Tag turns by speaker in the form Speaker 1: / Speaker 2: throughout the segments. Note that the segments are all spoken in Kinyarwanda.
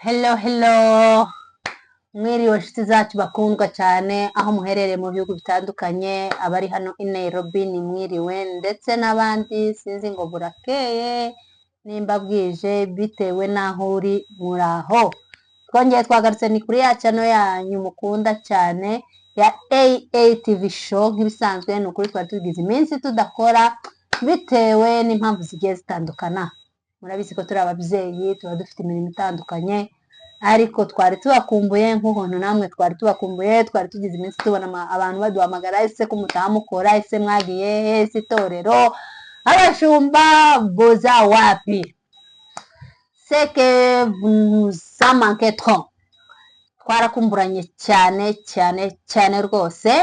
Speaker 1: Hello. Mwiriwe nshuti zacu bakundwa cyane aho muherereye mu bihugu bitandukanye, abari hano i Nairobi ni mwiriwe, ndetse n'abandi sinzi ngo burakeye nimba bwije bitewe n'aho uri muraho. Twongeye twagarutse ni kuri ya channel yanyu mukunda cyane ya AATV show. Nk'ibisanzwe ni ukuri twari tugize iminsi tudakora bitewe n'impamvu zigiye zitandukana. Murabizi ko turi ababyeyi, tuba dufite imirimo itandukanye, ariko twari tubakumbuye nk'ukuntu namwe twari tubakumbuye. Twari tugize iminsi tubona abantu baduhamagara, ese ko mutamukora, ese mwagiye ese itorero, abashumba boza wapi, c'est que vous en manquez trop. Twarakumburanye cyane rwose.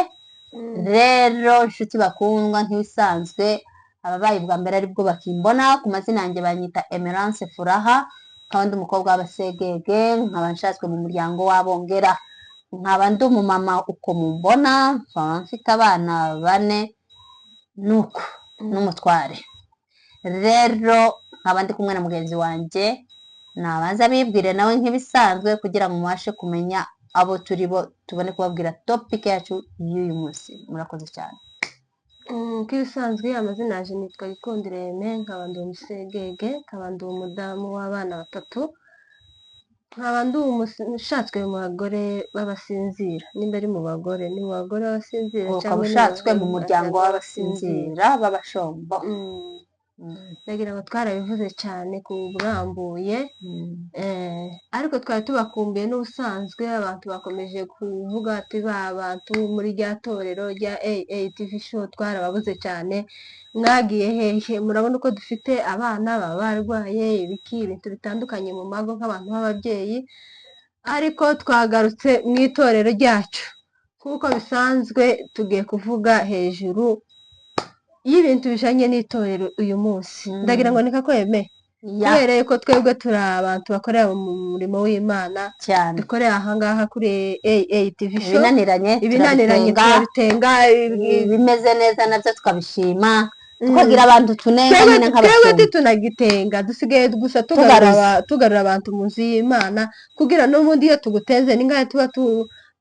Speaker 1: Rero nshuti bakundwa, nk'ibisanzwe ababaye bwa mbere aribwo bakimbona, ku mazina yanjye banyita Emerance Furaha, kandi umukobwa w'abasegege, nkaba nshatswe mu muryango w'abongera, nkaba ndi umumama uko mumbona, nkaba mfite abana 4 nuko n'umutware. Rero nkaba ndi kumwe na mugenzi wanjye, nabanza bibwire nawe nk'ibisanzwe kugira ngo mubashe kumenya abo turi bo, tubone kubabwira topic yacu y'uyu munsi. Murakoze cyane.
Speaker 2: Nk'ibisanzwe amazina yaje nitwa Gikundiro Aime, nkaba ndi umusegege, nkaba ndi umudamu w'abana 3, nkaba ndi umushatswe mu bagore b'abasinzira. Nimba ari mu bagore, ni mu bagore b'abasinzira
Speaker 1: cyangwa ushatswe mu muryango w'abasinzira b'abashombo.
Speaker 2: Ndagira ngo twarabivuze cyane ku burambuye, ariko twari tubakumbuye n'ubusanzwe. Abantu bakomeje kuvuga ati ba bantu muri rya torero rya AATV show twarababuze cyane, mwagiye hehe? Murabona uko dufite abana baba barwaye ibintu bitandukanye mu mago nk'abantu b'ababyeyi, ariko twagarutse mu itorero ryacu. Kuko bisanzwe tugiye kuvuga hejuru y'ibintu bijanye n'itorero uyu munsi. Ndagira ngo nikakweme kubereye ko twebwe turi abantu bakorera mu murimo w'Imana
Speaker 1: cyane,
Speaker 2: dukorera ahangaha kuri AATV show.
Speaker 1: Ibinaniranye
Speaker 2: turabitenga,
Speaker 1: bimeze neza nabyo tukabishima, tukagira abantu tunenga nyine nk'abashumba.
Speaker 2: Twebwe tunagitenga, dusigaye gusa tugarura abantu mu nzu y'Imana, kugira n'ubundi iyo tuguteze ningahe tuba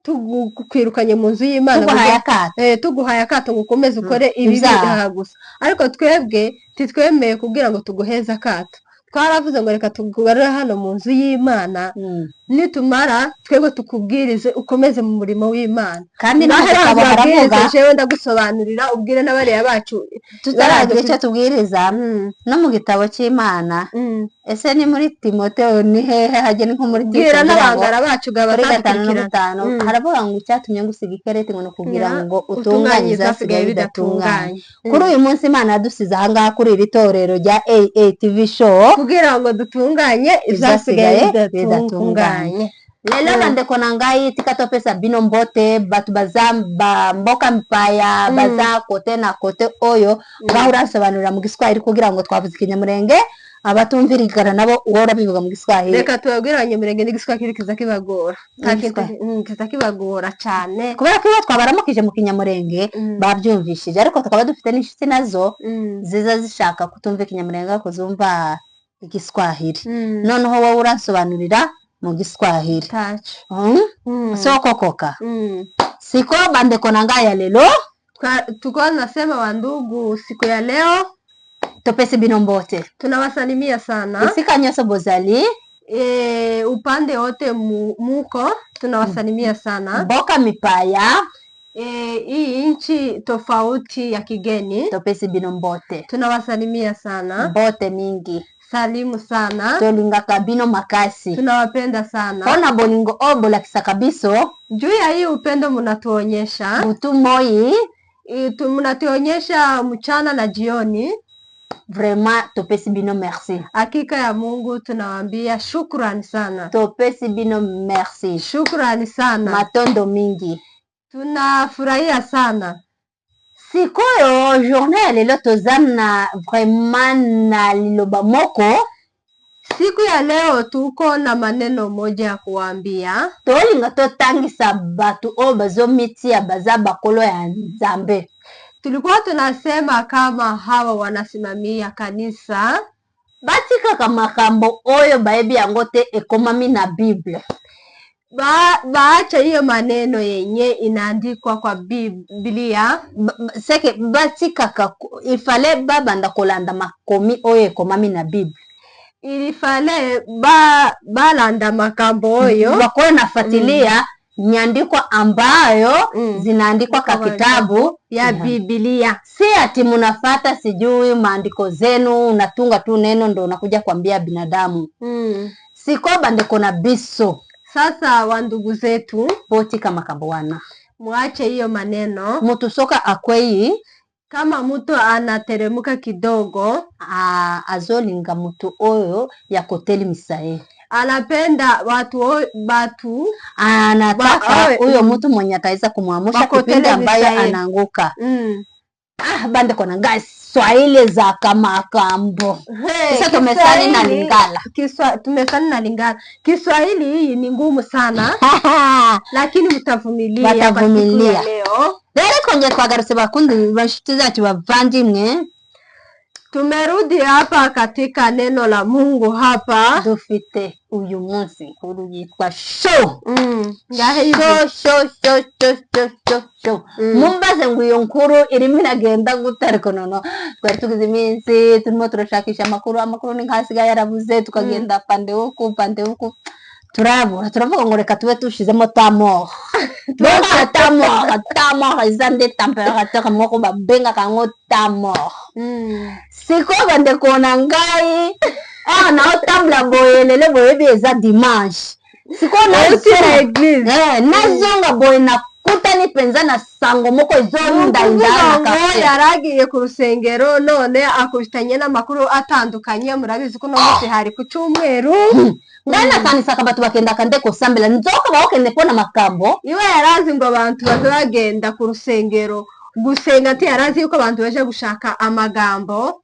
Speaker 2: tukwirukanye mu nzu y'Imana, tuguhaye akato ngo ukomeze ukore ibi gusa. Ariko twebwe titwemeye kugira ngo tuguheze akato. Twaravuze ngo reka tugarure hano mu nzu y'Imana, nitumara twebwe tukubwirize ukomeze mu murimo w'Imana. Kandi naho jewe ndagusobanurira ubwire n'abariya bacu
Speaker 1: tutaragira icyo tubwiriza. No mu gitabo cy'Imana, ese ni muri Timoteyo ni hehe hagene nko muri
Speaker 2: Timoteyo n'abangara bacu
Speaker 1: gabatatu haravuga ngo icyatumye ngusiga ikereti ngo kugira ngo utunganye izasigaye bidatunganye. Kuri uyu munsi Imana yadusize ahangaha kuri iri torero rya AATV show
Speaker 2: kugira ngo dutunganye izasigaye bidatunganye.
Speaker 1: Lelo nandeko nangai tikato pesa bino mbote batu bazamba mboka mpaya baza kote na kote oyo bahurasobanurira mu Giswahili kugira ngo twavuze Ikinyamurenge abatumvirigana nabo uhora bivuga mu Giswahili.
Speaker 2: Reka tubabwira Abanyamurenge n'Igiswahili kizakibagora, kizakibagora cyane
Speaker 1: kubera ko twabaramukije mu Kinyamurenge babyumvishije, ariko tukaba dufite n'inshuti nazo ziza zishaka kutumva Ikinyamurenge ko zumva Igiswahili. Noneho wowe urasobanurira mu Giswahili soko koka siko bandeko nangaya lelo
Speaker 2: tuko nasema wandugu, siku ya leo
Speaker 1: topesi bino mbote
Speaker 2: tunawasalimia sana
Speaker 1: isika nyoso bozali
Speaker 2: upande wote muko tunawasalimia sana.
Speaker 1: Mboka mipaya
Speaker 2: hii nchi tofauti ya kigeni
Speaker 1: topesi bino mbote
Speaker 2: tunawasalimia sana.
Speaker 1: Mbote mingi
Speaker 2: salimu sana.
Speaker 1: Tolinga kabino makasi
Speaker 2: tunawapenda sana.
Speaker 1: Ona bolingo obola kisakabiso
Speaker 2: juu ya hii upendo mnatuonyesha
Speaker 1: butumoi
Speaker 2: mnatuonyesha mchana na jioni.
Speaker 1: Vraiment topesi bino merci.
Speaker 2: Hakika ya Mungu tunawaambia shukrani sana.
Speaker 1: Topesi bino merci.
Speaker 2: Shukrani sana.
Speaker 1: Matondo mingi.
Speaker 2: Tunafurahia sana.
Speaker 1: Sikoyo journée lelo tozana vraiment na liloba moko.
Speaker 2: Siku ya leo tuko na maneno moja ya kuambia.
Speaker 1: Tolinga totangisa batu o bazomiti ya baza bakolo ya Nzambe.
Speaker 2: Tulikuwa tunasema kama hawa wanasimamia kanisa
Speaker 1: batikaka makambo oyo bayebi yango te ekomami na Bible.
Speaker 2: Baacha hiyo maneno yenye inaandikwa kwa Biblia.
Speaker 1: Seke batikaka ifale babanda kolanda makomi oyo ekomami na Bible.
Speaker 2: Ilifale balanda makambo oyo
Speaker 1: bako nafuatilia nyandiko ambayo zinaandikwa kwa kitabu
Speaker 2: ya Biblia.
Speaker 1: Si ati munafata sijui maandiko zenu unatunga tu neno ndo unakuja kuambia binadamu. Siko bandeko na biso.
Speaker 2: Sasa wandugu zetu
Speaker 1: poti kama kabuana,
Speaker 2: muache hiyo maneno.
Speaker 1: Mtu soka akwei
Speaker 2: kama mtu anateremuka kidogo
Speaker 1: azolinga mtu oyo ya koteli misae.
Speaker 2: Anapenda batu
Speaker 1: anataka huyo mtu mwenye ataweza kumwamusha kipindi ambaye anaanguka. Bande kona guys Swahili za kamakambo. Sasa tumesani na Lingala.
Speaker 2: Tumesani na Lingala. Kiswahili hii ni ngumu sana. Lakini mtavumilia kwa siku ya leo.
Speaker 1: Leo konje twagarutse bakundi bashitizacu bavandimwe.
Speaker 2: Tumerudi hapa katika neno la Mungu hapa.
Speaker 1: Dufite uyu munsi nkuru yitwa show. Show. Mumbaze ngo iyo nkuru irimo iragenda gutariko nono. Twari tugize iminsi turimo turashakisha amakuru ni nkasigaye yarabuze tukagenda pande huku. Turavuga ngo reka tube tushizemo tamo. Bonga tamo izande temperature moko babenga kango tamo. Siko bande kona ngai na otambla boyelele boyebeza dimanche. Siko na
Speaker 2: utira eglise
Speaker 1: nazonga boy na kutani penza na sango moko zonda
Speaker 2: indana yaragiye ku rusengero none akubitanye n'amakuru atandukanye. Murabizi ko no munsi hari ku cyumweru
Speaker 1: ndana kanisa kabatu bakenda kande ko sambela nzoka bakende pona makambo.
Speaker 2: Iwe yarazi ngo abantu bazagenda ku rusengero gusenga ati yarazi yuko abantu baje gushaka amagambo.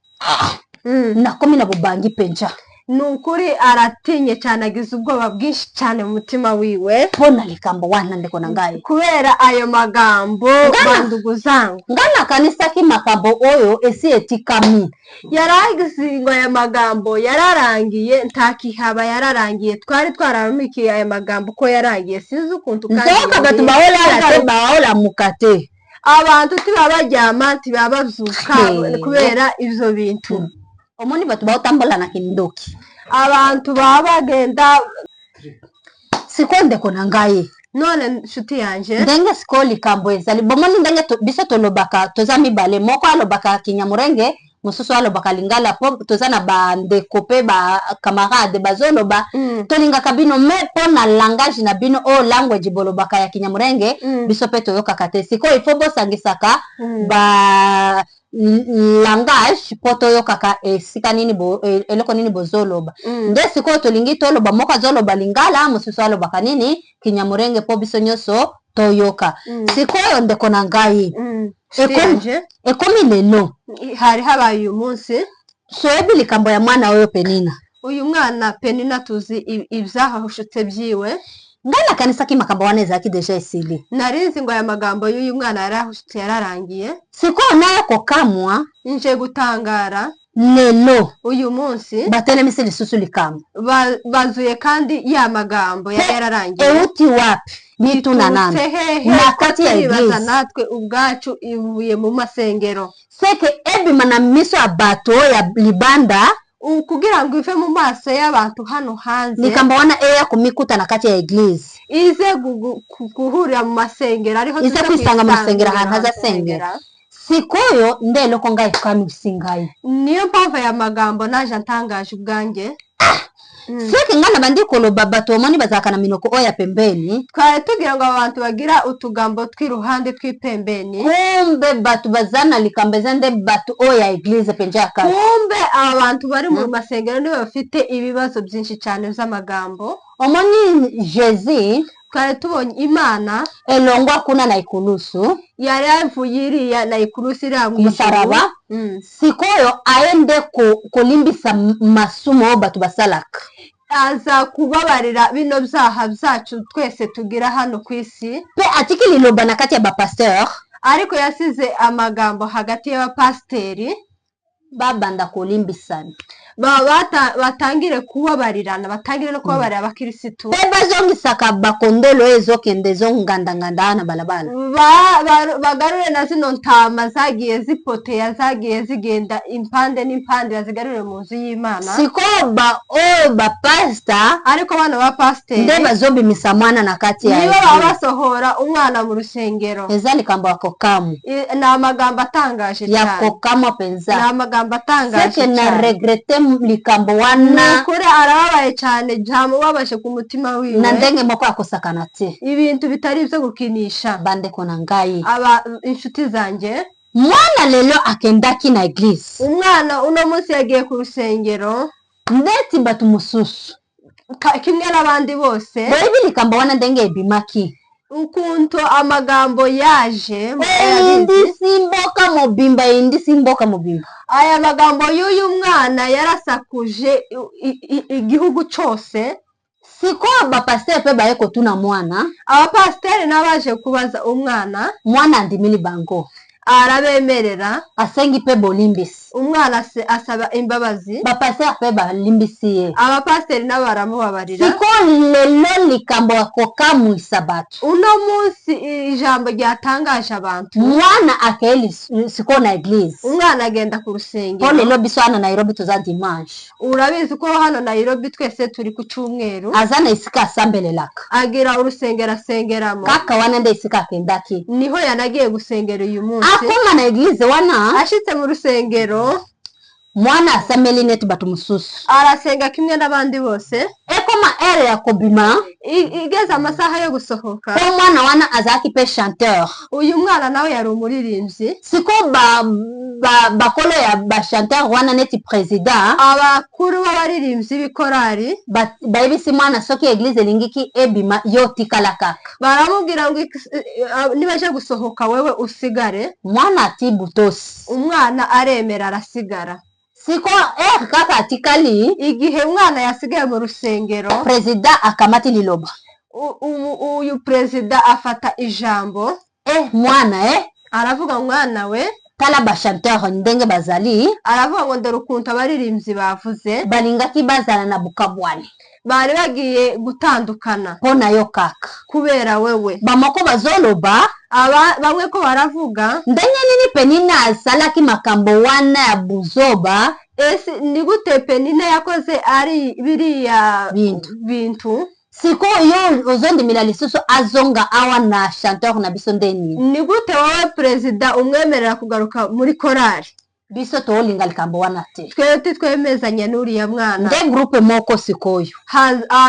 Speaker 1: Nakomi na bubangi penja
Speaker 2: nukuri aratinye cyane agize ubwoba bwinshi cyane mu mutima wiwe.
Speaker 1: Pona likambo wana ndeko nangaye
Speaker 2: kubera ayo magambo bandugu zangu
Speaker 1: ngana kanisa ki makambo oyo esi etikami
Speaker 2: yaragize ngo aya magambo yararangiye ntakihaba yararangiye. Twari twararumikiye aya magambo ko yarangiye sinzi ukuntu
Speaker 1: kandi nzoka gatu baola mukate
Speaker 2: abantu tibabajyama tibabazuka kubera ivyo bintu.
Speaker 1: Omoni batu baotambola na kindoki
Speaker 2: abantu babagenda
Speaker 1: sikonde kona ngaye
Speaker 2: none shuti yanje
Speaker 1: ndenge skoli kambweza libomoni ndenge biso tolobaka tozami bale moko alobaka Kinyamurenge mususu alobaka Lingala po tozana bande kope ba camarade bazoloba tolinga kabino me pona langage na bino o language bolobaka ya Kinyamurenge biso pe toyoka kate siko ifo bosangisaka ba langage poto yokaka esika nini eloko nini bozoloba nde siko tolingi toloba moko zoloba Lingala mususu alobaka nini Kinyamurenge po biso nyoso toyoka siko ndeko na ngai ekomi lelo
Speaker 2: hari habaye uyu munsi
Speaker 1: soebi likambo ya mwana oyo Penina.
Speaker 2: Uyu mwana Penina tuzi ibyahahushutse byiwe
Speaker 1: ngana kanisa ki makambo waneza ki deja isili
Speaker 2: narinzi ngo aya magambo y'uyu mwana yarahushutse yararangiye.
Speaker 1: Siko nayo ko kamwa
Speaker 2: nje gutangara
Speaker 1: lelo
Speaker 2: uyu munsi
Speaker 1: batele misili susu likambo
Speaker 2: bazuye kandi ya magambo yararangiye.
Speaker 1: Euti wapi nitu na nani
Speaker 2: na kati ya ibaza natwe ubwacu ivuye mu masengero
Speaker 1: seke ebi manamiso abato ya libanda
Speaker 2: kugira ngo ive mu maso y'abantu hano hanze
Speaker 1: likambo wana eya kumikuta na kati ya eglise
Speaker 2: ize guhurira mu masengero ariho
Speaker 1: ize kwisanga mu masengero ahantu hazasengera. Sikoyo ndelo ko ngai kanu singai
Speaker 2: niyo mpamvu ya magambo naje ntangaje ubwange.
Speaker 1: Sike ngana bandiko lo babato moni bazakana minoko oya pembeni
Speaker 2: twari tugira ngo abantu bagira utugambo twiruhande twipembeni
Speaker 1: kumbe batu bazana likambeze nde batu oya eglise penjaka
Speaker 2: kumbe abantu bari mu masengero nibo bafite ibibazo byinshi cyane by'amagambo.
Speaker 1: Omoni Jezi
Speaker 2: twari tubonye Imana
Speaker 1: elongwa kuna na ikulusu
Speaker 2: yari avuyiriya na ikulusu
Speaker 1: musaraba sikoyo aende kulimbisa masumo batu basalaka
Speaker 2: aza kubabarira bino byaha byacu twese tugira hano kwisi
Speaker 1: pe atikili loba na kati ya ba pasteur
Speaker 2: ariko yasize amagambo hagati y'abapasteri
Speaker 1: babanda kulimbisana
Speaker 2: batangire kubabarirana, batangire no kubabarira abakirisitu,
Speaker 1: bazongisaka bakondolo ezokende zongandanganda na balabala,
Speaker 2: bagarure na zino ntama zagiye zipoteya, zagiye zigenda impande n'impande, bazigarure mu nzu y'Imana.
Speaker 1: siko ba pastor
Speaker 2: ariko bana ba pasiteri
Speaker 1: nde bazobimisa mwana na kati ya
Speaker 2: nibo baba basohora umwana mu rusengero.
Speaker 1: ezali kambo akokamu
Speaker 2: Ni amagambo atangaje cyane,
Speaker 1: yakokamu penza,
Speaker 2: ni amagambo atangaje
Speaker 1: seke na
Speaker 2: cyane.
Speaker 1: regrete likambo wana
Speaker 2: Nukuri arababaye cyane, byamubabaje ku mutima wiwe,
Speaker 1: na ndenge moko akosakana te
Speaker 2: ibintu bitari ibyo gukinisha.
Speaker 1: bandeko na ngai.
Speaker 2: Inshuti zanjye,
Speaker 1: Mwana lelo akendaki na eglise
Speaker 2: umwana uno munsi yagiye ku rusengero
Speaker 1: ndeti batu mususu
Speaker 2: kimwe n'abandi bose,
Speaker 1: boibi likambo wana ndenge ebimaki
Speaker 2: ukuntu amagambo yaje
Speaker 1: indi simboka mubimba, indi simboka mubimba.
Speaker 2: aya magambo y'uyu mwana yarasakuje igihugu cyose.
Speaker 1: Siko abapasiteri pe baye kotuna mwana,
Speaker 2: abapasiteri n'abaje kubaza umwana
Speaker 1: andimili bango
Speaker 2: arabemerera,
Speaker 1: asengi pe bolimbisi,
Speaker 2: umwana asaba imbabazi,
Speaker 1: bapasiteri pe balimbisi ye,
Speaker 2: abapasiteri nabo baramubabarira.
Speaker 1: siko lelo likambo akokamu isabatu
Speaker 2: uno munsi ijambo ryatangaje abantu,
Speaker 1: mwana akeli siko na eglise.
Speaker 2: umwana agenda ku
Speaker 1: Po
Speaker 2: rusengero.
Speaker 1: lelo biso hano Nairobi tuza dimanche,
Speaker 2: Urabizi ko hano Nairobi twese turi ku cyumweru,
Speaker 1: azana isika asambelelaka
Speaker 2: agira urusengero asengeramo,
Speaker 1: kaka wana nde isika akendaki
Speaker 2: niho yanagiye gusengera uyu munsi.
Speaker 1: akoma na eglise wana
Speaker 2: Ashitse mu rusengero
Speaker 1: mwana asameli netu batu mususu
Speaker 2: arasenga kimwe n'abandi bose.
Speaker 1: ekoma ere ya kobima
Speaker 2: Igeze amasaha yo gusohoka,
Speaker 1: po mwana wana azaki pe chanteur,
Speaker 2: uyu mwana nawe yari umuririmbyi.
Speaker 1: siko bakolo ya ba chanteur wana neti president
Speaker 2: Abakuru b'abaririmbyi b'ikorari
Speaker 1: bayibisi mwana soki eglise elingiki ebima yo tikala kaka,
Speaker 2: baramubwira ngo nibaje gusohoka wewe usigare.
Speaker 1: mwana ati butosi,
Speaker 2: Umwana aremera arasigara.
Speaker 1: siko kaka atikali
Speaker 2: Igihe umwana yasigaye mu rusengero,
Speaker 1: president akamati liloba
Speaker 2: uyu perezida afata ijambo,
Speaker 1: mwana
Speaker 2: aravuga mwana we,
Speaker 1: tala ba chanteur ndenge bazali,
Speaker 2: aravuga ngo ndere ukuntu abaririmbyi bavuze
Speaker 1: balingaki bazala na bukabwani
Speaker 2: bari bagiye gutandukana
Speaker 1: pona yo kaka,
Speaker 2: kubera wewe.
Speaker 1: bamoko bazoloba
Speaker 2: Bamwe ko baravuga
Speaker 1: ndenge nini Penina asalaki makambo wana ya buzoba,
Speaker 2: ese ni gute Penina yakoze ari biriya bintu,
Speaker 1: siko yo ozondimila lisusu azonga awa na chanteur na biso ndeni,
Speaker 2: ni gute wowe perezida umwemerera kugaruka muri korari?
Speaker 1: biso tolinga likambo wana te,
Speaker 2: Twebwe twemezanya n'uriya mwana.
Speaker 1: nde groupe moko sikoyo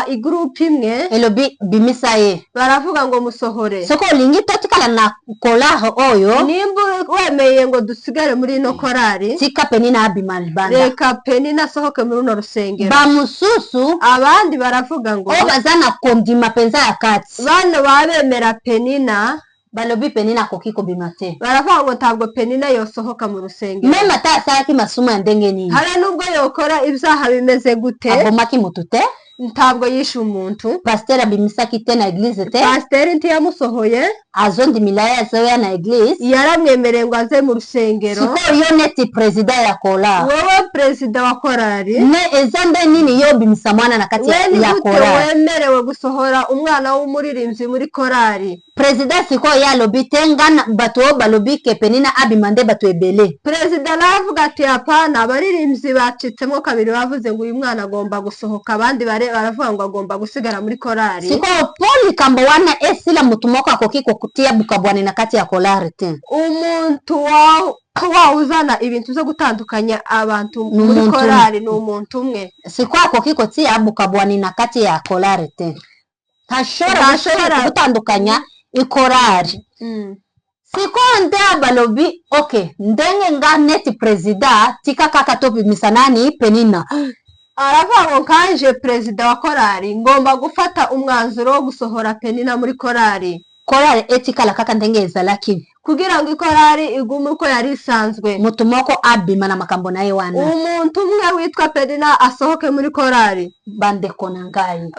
Speaker 2: Igroupe imwe
Speaker 1: elobi bimisa ye,
Speaker 2: baravuga ngo musohore.
Speaker 1: soko olingi totikala na kolare oyo
Speaker 2: Nimba wemeye ngo dusigare muri ino korari,
Speaker 1: tika Penina abima libanda,
Speaker 2: reka Penina asohoke muri uno rusengero.
Speaker 1: bamususu
Speaker 2: Abandi baravuga ngo
Speaker 1: oyo baza na kondima penza ya kati,
Speaker 2: bano babemera Penina,
Speaker 1: balobi Penina akoki kobima te,
Speaker 2: baravuga ngo ntabwo Penina yosohoka mu rusengero.
Speaker 1: meme ata asalaki masumu ya ndenge nini,
Speaker 2: Hari nubwo yokora ibyaha bimeze gute,
Speaker 1: abomaki mutu te,
Speaker 2: ntabwo yishe umuntu.
Speaker 1: pasteur abimisaki te na eglise te,
Speaker 2: Pasiteri ntiyamusohoye,
Speaker 1: azondimila ye azoya na eglise,
Speaker 2: yaramwemereye ngo aze mu rusengero.
Speaker 1: siko yo neti president ya kola
Speaker 2: Wowe perezida wa korari,
Speaker 1: ne eza nde nini yo bimisa mwana na kati
Speaker 2: we ni
Speaker 1: ya
Speaker 2: gute
Speaker 1: kola,
Speaker 2: wemerewe gusohora umwana w'umuririmbyi muri korari?
Speaker 1: president siko ya alobi te ngana bato oyo balobi ke Penina abima nde bato ebele,
Speaker 2: Perezida navuga ati hapana, abaririmbyi bacitsemo kabiri bavuze ngo uyu mwana agomba gusohoka, abandi baravuga ngo agomba gusigara muri korari.
Speaker 1: siko po likambo wana esila mutu moko akoki kokutia bukabwani na kati ya kolare te,
Speaker 2: Umuntu uzana ibintu byo gutandukanya abantu muri
Speaker 1: N'umuntu
Speaker 2: korari ni umuntu umwe.
Speaker 1: siko akoki kotia bukabwani na kati ya kolare te, ntashobora gutandukanya ikorari. Siko nde balobi okay ndenge nga neti president tika kaka to bimisa nani Penina,
Speaker 2: Aravuga ngo kanje perezida wa korari ngomba gufata umwanzuro wo gusohora Penina muri korari,
Speaker 1: korari etikala kaka ndenge ezalaki,
Speaker 2: kugira ngo ikorari igume uko yari isanzwe.
Speaker 1: mutu moko abima na makambo naye wana,
Speaker 2: Umuntu umwe witwa Penina asohoke muri korari.
Speaker 1: bandeko na ngai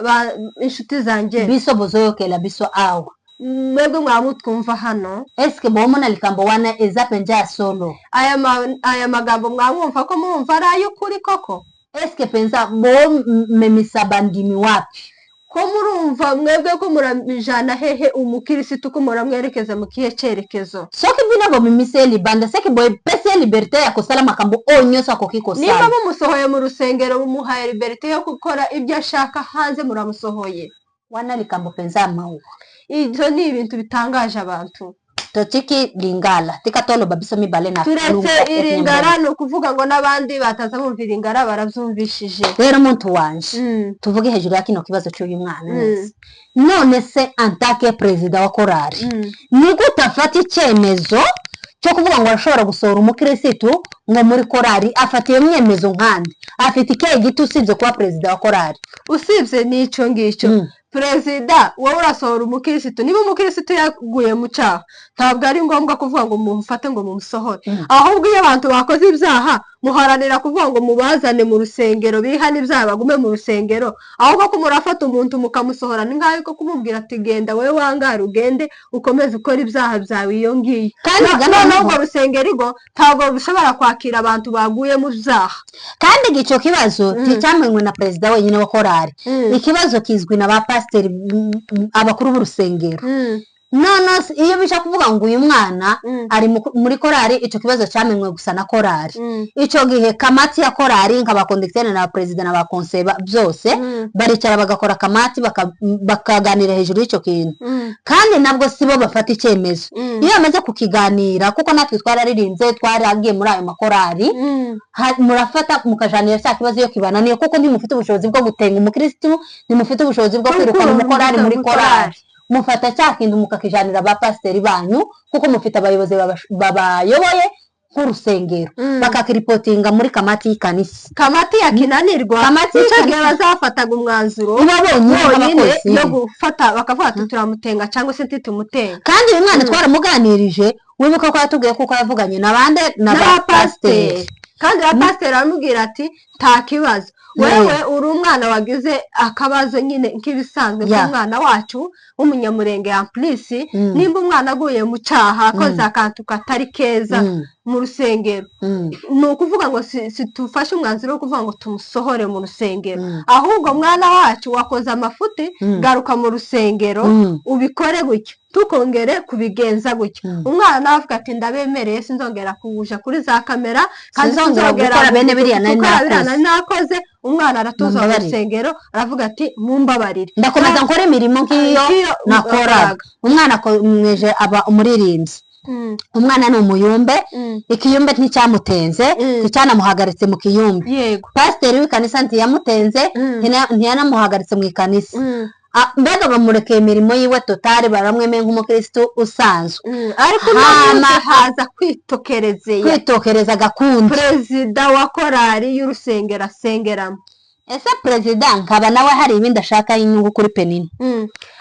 Speaker 2: Inshuti zanjye,
Speaker 1: biso bozoyokela biso awa,
Speaker 2: mwebwe mwamutwumva hano,
Speaker 1: eske bomona likambo wana eza penja ya solo,
Speaker 2: aya magambo mwamwumva ko mwumva ari ay'ukuri koko?
Speaker 1: eske penza bo memisaba ndimi wapi
Speaker 2: ko murumva mwebwe ko muramijana hehe umukirisitu ko muramwerekeza mu kihe cyerekezo
Speaker 1: soki bina bo mimise libanda seki boy pese liberté ya kosala makambo onyoso akokiko sana
Speaker 2: niba mumusohoye mu rusengero mumuhaye liberté yo gukora ibyo ashaka hanze muramusohoye
Speaker 1: wana likambo penza mawu
Speaker 2: ibyo ni ibintu bitangaje abantu
Speaker 1: totiki lingala tika tolo babiso mibale na
Speaker 2: turetse iringara no kuvuga ngo nabandi bataza bumvira ingara baravyumvishije
Speaker 1: rero muntu wanje tuvuge hejuru ya kino kibazo cy'uyu mwana neza none se antake president wa korari ni gutafata icyemezo cyo kuvuga ngo arashobora gusohora umukirisitu ngo muri korari afatiye myemezo nkandi afite ikihe gito usibye kuba president wa korari
Speaker 2: usibye n'icyo ngicyo perezida wowe urasohora umukirisitu niba umukirisitu yaguye mu cyaha ntabwo ari ngombwa kuvuga ngo mumufate ngo mumusohore ahubwo iyo abantu bakoze ibyaha muharanira kuvuga ngo mubazane mu rusengero bihana ibyaha bagume mu rusengero ahubwo ko murafata umuntu mukamusohora ni nk'aho ko kumubwira ati genda wowe wangara ugende ukomeze ukora ibyaha byawe iyo ngiyo kandi noneho urwo rusengero igo ntabwo rushobora kwakira abantu baguye mu byaha
Speaker 1: kandi icyo kibazo nticyamenywe na perezida wenyine wa korari ikibazo kizwi na ba pasiteri abakuru b'urusengero none iyo bisha kuvuga ngo uyu mwana ari muri korari icyo kibazo cyamenywe gusa na korari icyo gihe kamati ya korari nk'abakondekiteri na perezida na bakonseba byose baricara bagakora kamati bakaganira hejuru y'icyo kintu kandi nabwo sibo bafata icyemezo iyo bamaze kukiganira kuko natwe twararirinze twaragiye muri ayo makorari murafata mukajanira cya kibazo iyo kibananiye kuko ntimufite ubushobozi bwo gutenga umukirisitu ntimufite ubushobozi bwo kwirukana umukorari muri korari mufata cya kintu mukakijanira ba pasiteri banyu kuko mufite abayobozi babayoboye nk'urusengero bakakiripotinga muri kamati y'ikanisa
Speaker 2: kamati yakinanirwa icyo gihe bazafataga umwanzuro bonyine yo gufata bakavuga ati turamutenga cyangwa se ntitumutenga
Speaker 1: kandi uyu mwana twaramuganirije wibuka ko yatubwiye kuko yavuganye n'aba pasiteri
Speaker 2: kandi abapasiteri baramubwira ati nta kibazo wewe uri umwana wagize akabazo nyine nk'ibisanzwe by'umwana wacu w'umunyamurenge ya polisi nimba umwana aguye mu cyaha akoze akantu katari keza mu rusengero ni ukuvuga ngo situfashe umwanzuro wo kuvuga ngo tumusohore mu rusengero ahubwo mwana wacu wakoze amafuti garuka mu rusengero ubikore gutyo tukongere kubigenza gutyo umwana avuga ati ndabemereye sinzongera kuwuja kuri za kamera
Speaker 1: sinzongera gukora bene biriya
Speaker 2: nakoze umwana aratuza mu rusengero aravuga ati mumbabarire
Speaker 1: ndakomeza nkora imirimo nk'iyo nakoraga umwana akomeje aba umuririmbyi umwana ni umuyumbe ikiyumbe nticyamutenze nticyanamuhagaritse mu kiyumbe pasiteri w'ikanisa ntiyamutenze ntiyanamuhagaritse mu ikanisa mbega bamurekeye imirimo yiwe totari baramwemeye nk'umukirisitu usanzwe
Speaker 2: ariko n'umunsi haza kwitokereza
Speaker 1: agakunda
Speaker 2: perezida wa korari y'urusengero asengeramo
Speaker 1: ese perezida nkaba nawe hari ibindi ashaka y'inyungu kuri penini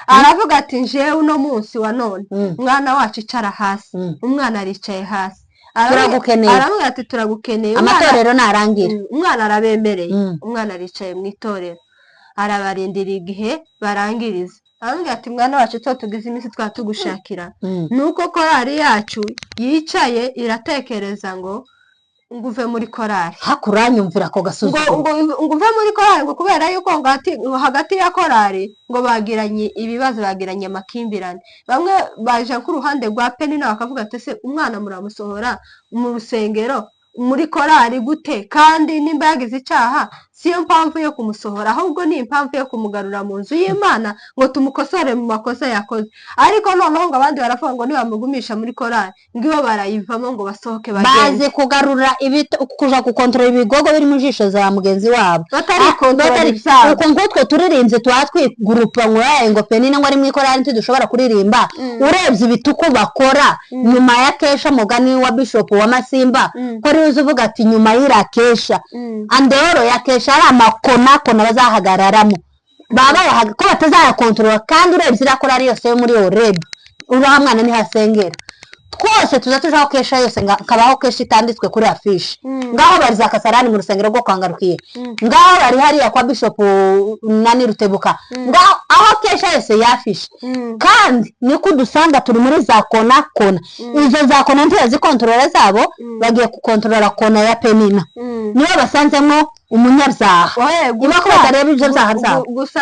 Speaker 2: aravuga ati njewe uno munsi wa none umwana wacu icara hasi umwana aricaye hasi
Speaker 1: turagukeneye
Speaker 2: aravuga ati turagukeneye
Speaker 1: amatorero narangira
Speaker 2: umwana arabemereye umwana aricaye mu itorero arabarindira igihe barangiriza aravuga ati mwana wacu cyo tugize iminsi twatugushakira nuko korari yacu yicaye iratekereza ngo nguve muri korari
Speaker 1: hakuranyumvira ko gasuzuguro
Speaker 2: ngo uve muri korari ngo kubera yuko ngo hagati ya korari ngo bagiranye ibibazo bagiranye amakimbirane bamwe baje ku ruhande rwa penina bakavuga ati se umwana muramusohora mu rusengero muri korari gute kandi nimba yagize icyaha siyo mpamvu yo kumusohora ahubwo ni impamvu yo kumugarura mu nzu y'Imana ngo tumukosore mu makosa yakoze ariko noneho ngo abandi baravuga ngo nibamugumisha muri korari ngo iyo barayivamo ngo basohoke bagende
Speaker 1: baze kugarura kuja gukontorora ibigogo biri mu jisho za mugenzi wabo
Speaker 2: batari kontorora ibyabo
Speaker 1: uko ngutwe turirinze twatwigurupa ngo penine ngo ari mu korari ntidushobora kuririmba urebye ibituko bakora nyuma ya kesha mugani wa bishop wa Masimba ko rizo uvuga ati nyuma y'Irakesha andero ya kesha ari amakonakona bazahagararamo baba ko batazayakontorora kandi urebye irakora ari yose yo muri oreb uraha mwana ni hasengera twose tuza tujaho kesha yose kabaho kesha itanditswe kuri afishi ngaho bari za Kasarani mu rusengero rwo kwangarukiye ngaho bari hariya kwa bishop nani Rutebuka ngaho aho kesha yose yafishi kandi niko dusanga turi muri za kona izo za kona ntiyazikontorora zabo bagiye kukontorora kona ya penina niyo basanzemo umunyabyaha iba ko batareba ibyo byaha byabo
Speaker 2: gusa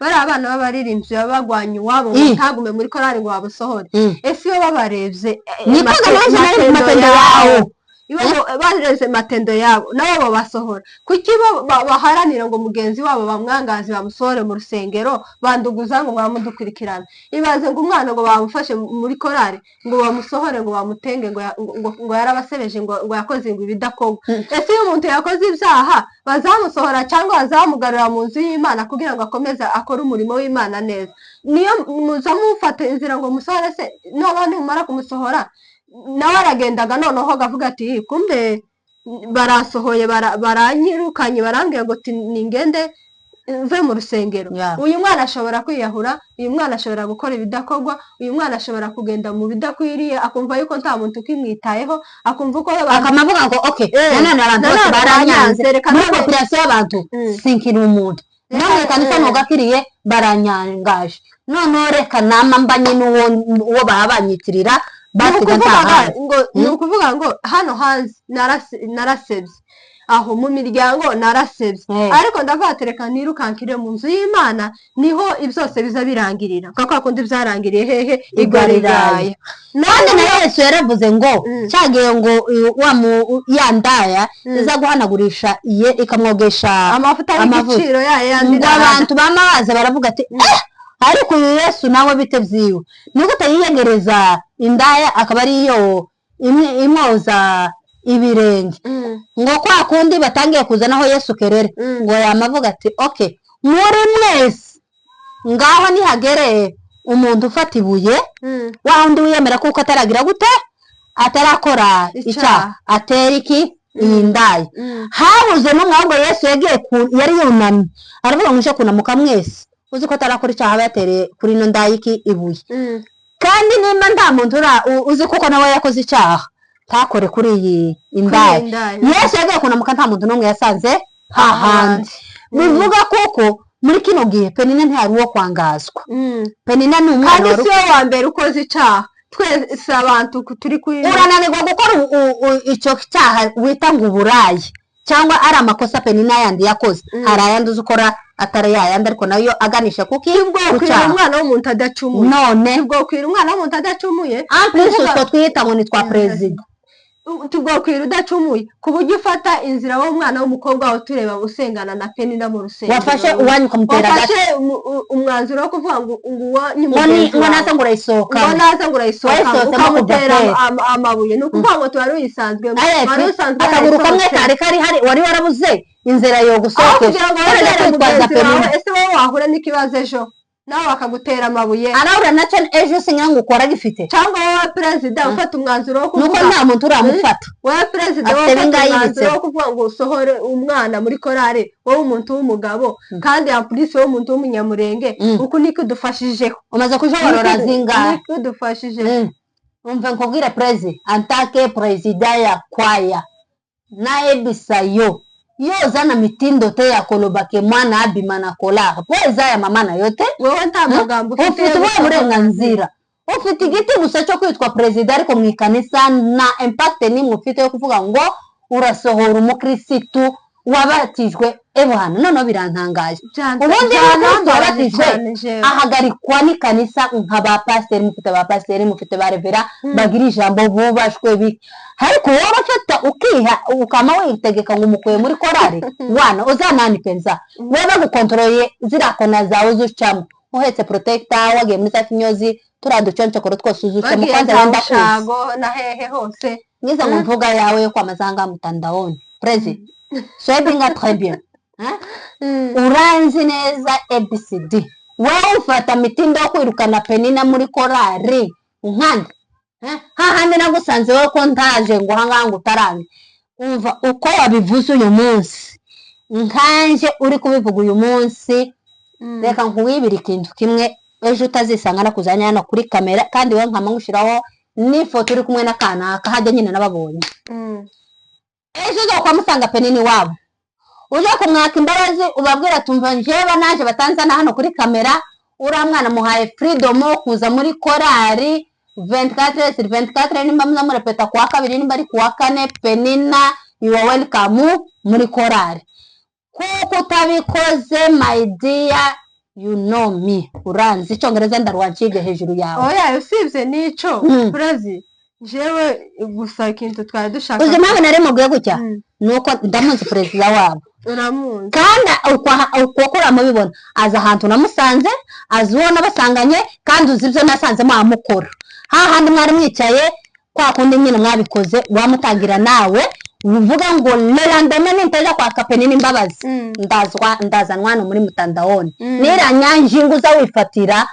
Speaker 2: bari abana b'abaririmbyi baba bagwanya iwabo ngo ntagume muri korari ngo babusohore ese iyo babarebye
Speaker 1: niko gahunda matendo yawe
Speaker 2: bareze matendo yabo nabo babasohora kuki baharanira ngo mugenzi wabo bamwangaze bamusohore mu rusengero banduguza ngo bamudukurikirana ibaze ngo umwana ngo bamufashe muri korari ngo bamusohore ngo bamutenge ngo yarabasebeje ngo yakoze ngo ibidakorwa ese iyo umuntu yakoze ibyaha bazamusohora cyangwa bazamugarura mu nzu y'Imana kugira ngo akomeze akore umurimo w'Imana neza niyo muza mufata inzira ngo musohore se n'abandi mumara kumusohora nawe aragendaga noneho agavuga ati kumbe barasohoye baranyirukanye barambwira ngo ningende mve mu rusengero uyu mwana ashobora kwiyahura uyu mwana ashobora gukora ibidakorwa uyu mwana ashobora kugenda mu bidakwiriye akumva yuko nta muntu ukimwitayeho akumva uko
Speaker 1: akamavuga ngo nanone abantu bose baranyanze muri population y'abantu sinkiri umuntu none kanisa ntugakiriye baranyangaje noneho reka nama mbanye n'uwo baba banyitirira ni ukuvuga ngo hano hanze narasebye aho mu miryango narasebye ariko ndavatereka nirukankire mu nzu y'Imana niho ibyose biza birangirira kuko kundi byarangiriye hehe igwariraya none na Yesu yaravuze ngo cyagiye ngo yandaya iza guhanagurisha iye ikamwogesha
Speaker 2: amavuta y'igiciro yandi
Speaker 1: abantu bamabaza baravuga ati ariko uyu Yesu nawe bite byiwe niko tayiyegereza indaya akaba ariyo imwoza ibirenge ngo kwa kundi batangiye kuzanaho Yesu kerere ngo yamavuga ati muri mwese ngaho nihagere umuntu ufata ibuye wa undi wiyemera kuko ataragira gute atarakora icyaha atera iki indaya habuze n'umwahubwo Yesu yagiye yari yunamye aravuga ngo kunamuka mwese uzi ko atarakora icyaha yatereye kuri ino ndaya iki ibuye kandi nimba nta muntu uzi kuko nawe yakoze icyaha takore kuri iyi indaya Yesu yagiye kunamuka nta muntu n'umwe yasanze hahandi bivuga kuko muri kino gihe Penina ntiyari uwo kwangazwa Penina ni umwana
Speaker 2: kandi si wa mbere ukoze icyaha twese abantu turi kuri
Speaker 1: urananirwa gukora icyo cyaha wita ngo uburayi cyangwa ari amakosa Penina yandi yakoze hari ayandi uzi ukora atari yayandi ariko nayo aganisha kuki
Speaker 2: kwira umwana w'umuntu adacumuye
Speaker 1: none
Speaker 2: kwira umwana w'umuntu adacumuye
Speaker 1: utwo twita ngo ni twa perezida
Speaker 2: tugwakwira udacumuye ku buryo ufata inzira w'umwana w'umukobwa wawe tureba usengana na Penina mu rusengero
Speaker 1: wafashe uwanyu ukamutera gake
Speaker 2: wafashe umwanzuro wo kuvuga ngo
Speaker 1: ngo naza ngo urayisohoka
Speaker 2: ukamutera amabuye ni ukuvuga ngo tuba ruyisanzwe
Speaker 1: akaguru kamwe kari hari wari warabuze inzira yo gusohokesha
Speaker 2: ese wowe wahura n'ikibazo ejo nawe bakagutera amabuye
Speaker 1: arahura nacyo ejo sinya ngo ukora gifite
Speaker 2: cyangwa wowe perezida ufata umwanzuro wo kuvuga
Speaker 1: nuko nta muntu uramufata
Speaker 2: wowe perezida ufata umwanzuro wo kuvuga ngo usohore umwana muri korari wowe umuntu w'umugabo kandi ya polisi wowe umuntu w'umunyamurenge uko niko udufashijeho
Speaker 1: umaze kujoborora zingahe
Speaker 2: niko udufashije
Speaker 1: umve nkubwire perezida antake perezida ya kwaya naye bisayo yozana mitindo te ya kolobake mwana abimana kolara poeza ya mama na yote
Speaker 2: wewe nta magambo
Speaker 1: ufite uburenganzira ufite igiti gusa cyo kwitwa perezida ariko mu ikanisa na impact ni mufite yo kuvuga ngo urasohora umukristo wabatijwe hano none birantangaje ubundi wabatijwe ahagarikwa n'ikanisa nk'abapasiteri mufite abapasiteri mufite ba revera bagira ijambo bubashwe ariko wowe bafata ukiha ukama witegeka ngo umukuye muri korari wana uzanani penza wewe bagukontrole zirakona zawe zucamo uhetse protector wagiye muri sakinyozi turaduconco twose uzucamo kwanza wenda
Speaker 2: kushago na hehe hose
Speaker 1: niza mu mvuga yawe yo kwamazanga mutandaoni president soyebinga très bien uranzi neza ABCD wowe ufata mitindo yo kwirukana Penina muri korari nkandi hahandi nagusanze wowe ko ntaje ngo hanganga utarange umva uko wabivuze uyu munsi nkanje uri kubivuga uyu munsi reka nkuwibira ikintu kimwe ejo utazisanga nakuzanya hano kuri kamera kandi wowe nkamangushiraho n'ifoto uri kumwe n'akana kahajya nyine nababonye ejo zo kwa musanga Penina wabo uje kumwaka imbabazi ubabwira tumva njeba naje batanzana hano kuri kamera ura mwana muhaye freedom kuza muri korari 24 nimba murepeta kuwa kabiri nimba ari kuwa kane Penina you are welcome muri korari. Kuko utabikoze my dear, you know me, uranzi icyongereza ndarwancige hejuru yawe.
Speaker 2: Oya usibye nico urazi jewe gusa ikintu twari dushaka
Speaker 1: uzi mpamvu nari muguye gutya nuko ndamuzi perezida wabo
Speaker 2: uramuzi
Speaker 1: kandi uko uramubibona aza ahantu namusanze azubona basanganye kandi uzi ibyo nasanze mwamukora hahandi mwari mwicaye kwa kundi nyine mwabikoze wamutangira nawe uvuga ngo lerandame ninteja kwa kapeni n'imbabazi ndazanwa no muri mutandaoni niranyanjingu za wifatira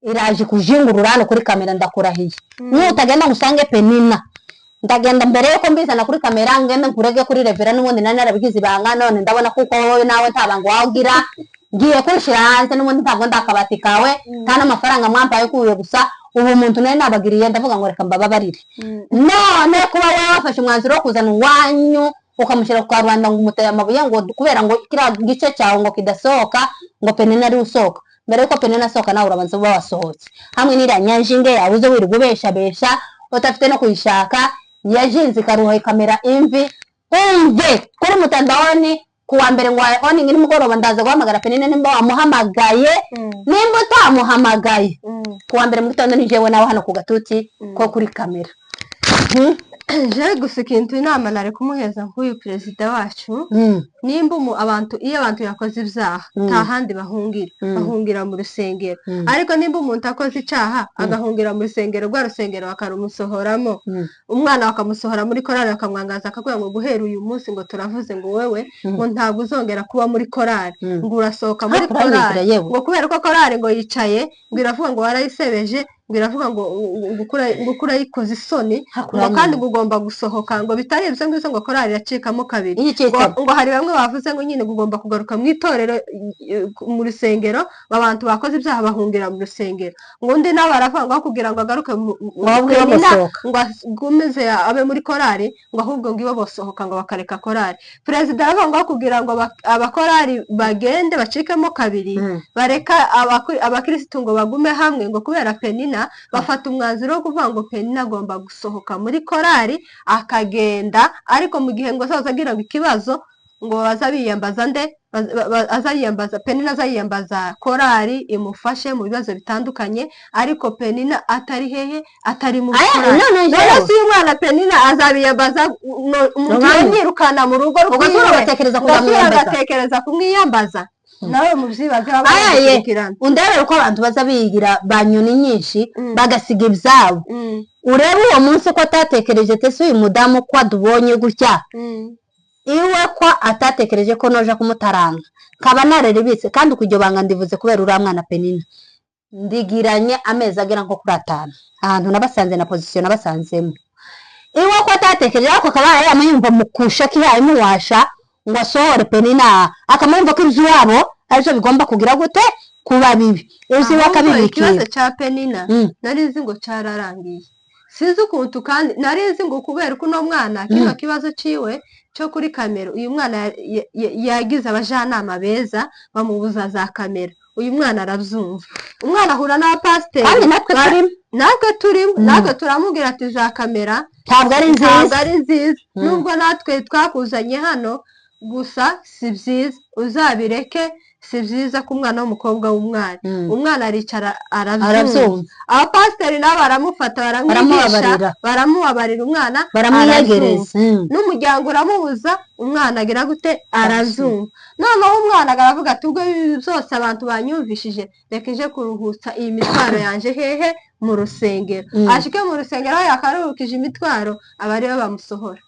Speaker 1: iraje kujingurura hano kuri kamera ndakurahiye n'utagenda ngusange Penina ndagenda mbere yuko mbizana kuri kamera ngende nkurege kuri revera n'ubundi nani narabigize ibanga none ndabona kuko wowe nawe ntabango wagira ngiye kushira hanze n'ubundi ntabwo ndakabati kawe kandi amafaranga mwampaye kuye gusa ubu umuntu nari nabagiriye ndavuga ngo reka mbababarire none kuba wafashe umwanzuro wo kuzana wanyu ukamushyira kwa Rwanda ngo umuteye amabuye ngo kubera ngo kira gice cyawe ngo kidasohoka ngo Penina ari usohoka mbere yuko Penina asohoka nawe urabanza uba wasohotse hamwe n'iranyanjinge yawe uzo wirugubesha besha utafite no kuyishaka yajinze karuha kamera imvi umve kuri mutandaoni kuwa mbere ngo oni ngiri mugoroba ndaza guhamagara Penina nimba wamuhamagaye nimba utamuhamagaye kuwa mbere mu gitondo nijewe nawe hano ku gatuti ko kuri kamera
Speaker 2: je gusa ikintu inama nari kumuheza nk'uyu perezida wacu nimba abantu iyo abantu yakoze ibyaha nta handi bahungira mu rusengero ariko nimba umuntu akoze icyaha agahungira mu rusengero rwa rusengero bakarumusohoramo umwana bakamusohora muri korari bakamwangaza akavuga ngo guhera uyu munsi ngo turavuze ngo wewe ngo ntabwo uzongera kuba muri korari ngo urasohoka muri korari ngo kubera ko korari ngo yicaye ngo iravuga ngo warayisebeje biravuga ngo gukura yikoze isoni ngo kandi ugomba gusohoka ngo bitari ibyo ngibyo ngo korari yacikamo kabiri ngo hari bamwe bavuze ngo nyine ugomba kugaruka mu itorero mu rusengero abantu bakoze ibyaha bahungira mu rusengero ngo undi nawe aravuga ngo kugira ngo agaruke ngo agumize abe muri korari ngo ahubwo ngo ibo bosohoka ngo bakareka korari perezida aravuga ngo kugira ngo abakorari bagende bacikemo kabiri bareka abakirisitu ngo bagume hamwe ngo kubera Penina bafata umwanzuro wo kuvuga ngo Penina agomba gusohoka muri korari akagenda ariko mu gihe ngo azagira ngo ikibazo ngo azabiyambaza azayiyambaza Penina azayiyambaza korari imufashe mu bibazo bitandukanye ariko Penina atari hehe atari mu korari none si umwana Penina azabiyambaza umwirukana mu rugo rw'agatekereza kumwiyambaza nawe muvyibaze
Speaker 1: abaye undebe uko abantu baza bigira banyoni nyinshi bagasiga ibyabo urebe uwo munsi ko atatekereje tese uyu mudamu ko adubonye gutya iwe ko atatekereje ko noja kumutaranga kaba nareribitse kandi kujyo banga ndivuze kubera uri mwana Penina ndigiranye amezi agera nko kuri 5 ahantu nabasanze na position nabasanzemo iwe ko atatekereje ko kaba yamuyumva mukusha kihaye muwasha ngo asohore Penina akamumva ko ibyo wabo ariko bigomba kugira gute kuba bibi uzi bakabibikira
Speaker 2: ikibazo cya Penina narizi ngo cyararangiye sinzi ukuntu kandi narizi ngo kubera ko no mwana kino kibazo ciwe cyo kuri kamera uyu mwana yagize abajanama beza bamubuza za kamera uyu mwana arabyumva umwana ahura na pasteur
Speaker 1: kandi
Speaker 2: natwe turimo turamubwira ati za kamera
Speaker 1: ntabwo ari
Speaker 2: nziza nubwo natwe twakuzanye hano gusa si byiza uzabireke si byiza ko umwana w'umukobwa w'umwana umwana aricara arabyumva abapasiteri nabo baramufata baramubabarira umwana
Speaker 1: baramwiyegereza
Speaker 2: n'umuryango uramubuza umwana agira gute arabyumva noneho umwana aravuga ati ubwo ibi byose abantu banyumvishije reka ije kuruhutsa iyi mitwaro yanje hehe mu rusengero ashike mu rusengero aho yakaruhukije imitwaro abaribo bamusohora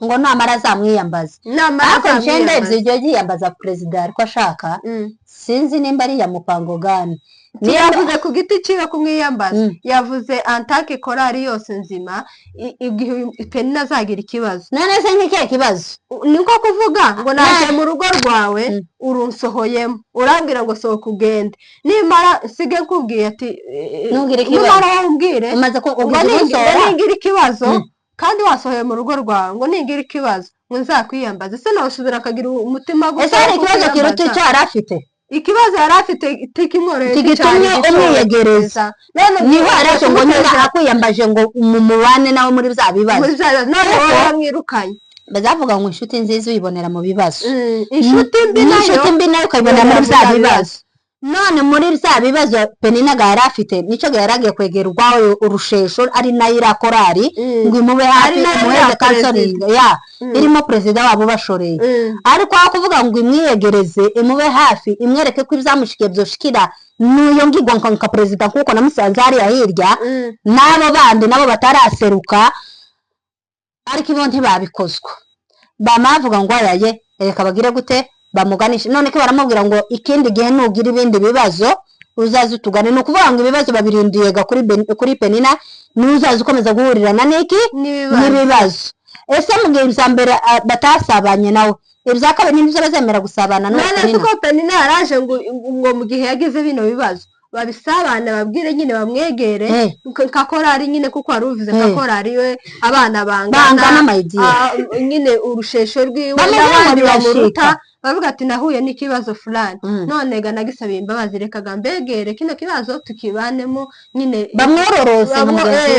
Speaker 1: ngo namara zamwiyambaza ariko njende ibyo yiyambaza perezida ariko ashaka sinzi nimba ari ya mupango gani
Speaker 2: yavuze ku giti ciwe kumwiyambaza yavuze antake korari yose nzima igihe Penina azagira ikibazo
Speaker 1: none se nk'iki kibazo
Speaker 2: niko kuvuga ngo naje mu rugo rwawe urunsohoyemo urambwira ngo sohoka ugende nimara nsige nkubwiye ati
Speaker 1: umaze ko
Speaker 2: ningira ikibazo kandi wasohoye mu rugo rwawe ngo ningira ikibazo ngo nzakwiyambaza ese nawusubira akagira umutima
Speaker 1: gusa ese ari ikibazo kiruta icyo yari afite
Speaker 2: ikibazo yari afite tikimworoheye
Speaker 1: tigitumye umwiyegereza niho arasho ngo niba akwiyambaje ngo mumubane nawe muri bya bibazo
Speaker 2: none waramwirukanye
Speaker 1: bazavuga ngo inshuti nziza uyibonera mu bibazo
Speaker 2: inshuti mbi
Speaker 1: n'inshuti
Speaker 2: nayo
Speaker 1: mbi nayo ukayibonera muri bya bibazo none muri bya bibazo Penina yari afite nicyo yari agiye kwegera urwawe urushesho ari nayo iriya korari ngo imube hafi imuheze kansoringi irimo perezida wabo bashoreye ariko aho kuvuga ngo imwiyegereze imube hafi imwereke ko ibyamushikiye byoshikira n'uyo ngigwa nka perezida kuko namusanze hariya hirya n'abo bandi nabo bataraseruka ariko ibo ntibabikozwa bamavuga ngo ayaye reka bagire gute bamuganisha none ko baramubwira ngo ikindi gihe nugira ibindi bibazo uzaze utugane ni ukuvuga ngo ibibazo babirindiye kuri Penina n'uzaze ukomeza guhurirana n'iki n'ibibazo ese mu gihe ibya mbere batasabanye nawe ibya kabiri nibyo bazemera gusabana na
Speaker 2: Penina none ko Penina yaraje ngo mu gihe yagize bino bibazo babisabana babwire nyine bamwegere nka korari nyine kuko wari uvuze nka korari we abana bangana nyine urushesho rwiwe n'abandi bamuruta bavuga ati nahuye n'ikibazo fulani none ga nagisabiye imbabazi rekaga mbegere kino kibazo tukibanemo nyine
Speaker 1: bamwororose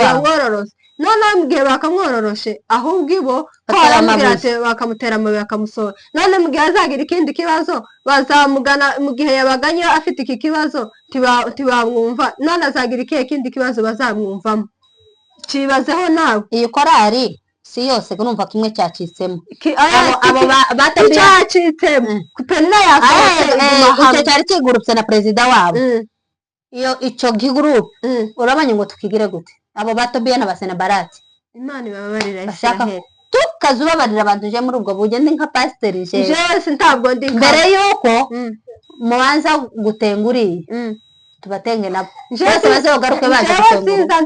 Speaker 2: bamwororose none mu gihe bakamwororoshe ahubwo ibo baramubwira ati bakamutera amabuye bakamusohora none mu gihe azagira ikindi kibazo bazamugana mu gihe yabaganye afite iki kibazo ntibamwumva none azagira ikihe kindi kibazo bazamwumvamo kibazeho nawe
Speaker 1: iyi korari si yose urumva kimwe cyacitsemo
Speaker 2: abo cyacitsemo Penina yasohotse
Speaker 1: icyo cyari kigurupse na perezida wabo iyo icyo gigurupe urabanye ngo tukigire gute abo batobiye na basena barati
Speaker 2: Imana ibabarira
Speaker 1: bashaka tukazubabarira abantu je muri ubwo bugende nka pasiteri
Speaker 2: je ntabwo ndi
Speaker 1: mbere yuko mubanza gutenguriye tubatenge nabo bose baze bagaruke baje gutengura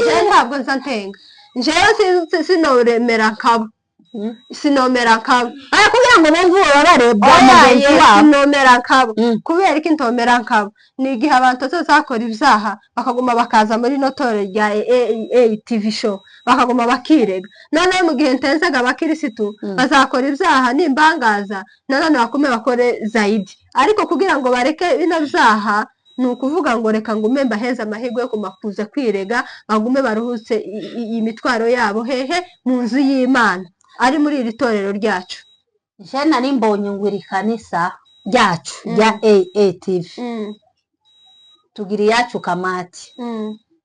Speaker 2: je ntabwo nzantenga jewe sinomera nkabo
Speaker 1: kugira ngo bumve ububabare bwa mugenzi wabo
Speaker 2: sinomera nkabo kubera ko intomera nkabo ni igihe abantu bazakora ibyaha bakaguma bakaza muri notore rya TV show bakaguma bakirega noneho mu gihe ntezaga abakirisitu bazakora ibyaha nimbangaza nanone bakume bakore zayidi ariko kugira ngo bareke bino byaha ni ukuvuga ngo reka ngume mbaheze amahirwe yo kumakuza kwirega bagume baruhutse imitwaro yabo hehe mu nzu y'Imana ari muri iri torero ryacu
Speaker 1: je nari mbonye ngo iri kanisa ryacu rya AATV tugira iyacu kamati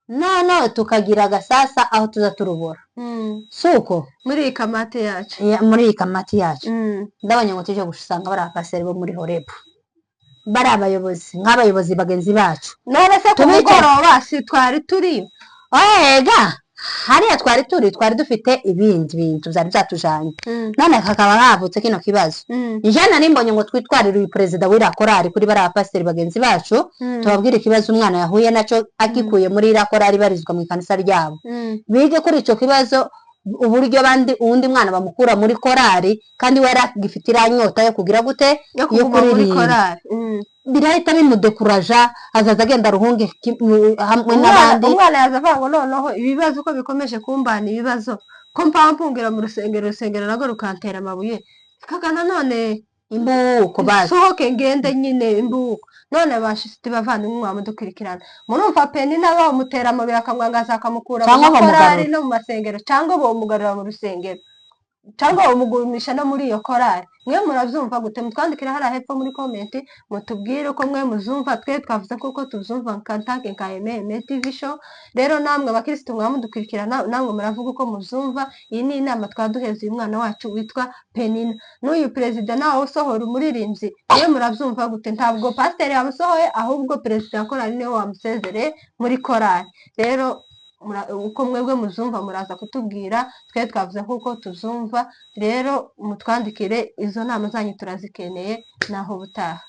Speaker 1: none tukagira agasasa aho tuza turubora suko
Speaker 2: muri iyi kamati yacu
Speaker 1: muri iyi kamati yacu ndabonye ngo tuje gusanga bari abaseri bo muri Horebu bari abayobozi nk'abayobozi bagenzi bacu
Speaker 2: none se ku mugoroba si twari turiyo
Speaker 1: ega hariya twari dufite ibindi bintu byari byatujanye none kakaba havutse kino kibazo ijana nimbonye ngo twitwarire uyu perezida w'ira korari kuri bari abapasiteri bagenzi bacu tubabwire ikibazo umwana yahuye naco agikuye muri ira korari barizwa mu ikanisa ryabo bige kuri ico kibazo uburyo uwundi mwana bamukura muri korari kandi we yaragifite iranyota yo kugira gute
Speaker 2: yo muri korari
Speaker 1: birahita bimudekuraja azaza agenda ruhunge hamwe n'abandi
Speaker 2: umwana yaza avuga ngo noneho ibibazo uko bikomeje kumbana ibibazo ko mpampungira mu urusengero narwo rukantera amabuye kagana none
Speaker 1: imbuko bazi
Speaker 2: sohoke ngende nyine imbuko none bashiste bavandimwe mwamudukurikirana murumva Penina bamutera amabuye akamwangaza akamukura mu korari no mu masengero cyangwa bomugarura mu rusengero cyangwa umugumisha no muri iyo korari mwe murabyumva gute mutwandikira hari hepfo muri comment mutubwire uko mwe muzumva twe twavuze kuko tuzumva kantanke nka TV show rero namwe abakristo mwamudukurikirana namwe muravuga uko muzumva iyi ni inama twaduheze uyu mwana wacu witwa Penina n'uyu perezida nawe usohora umuririmbyi mwe murabyumva gute ntabwo pasiteri yamusohoye ahubwo perezida wa korari niwe wamusezereye muri korari rero uko mwebwe muzumva muraza kutubwira twe twavuze kuko tuzumva rero mutwandikire izo nama zanyu turazikeneye naho butaha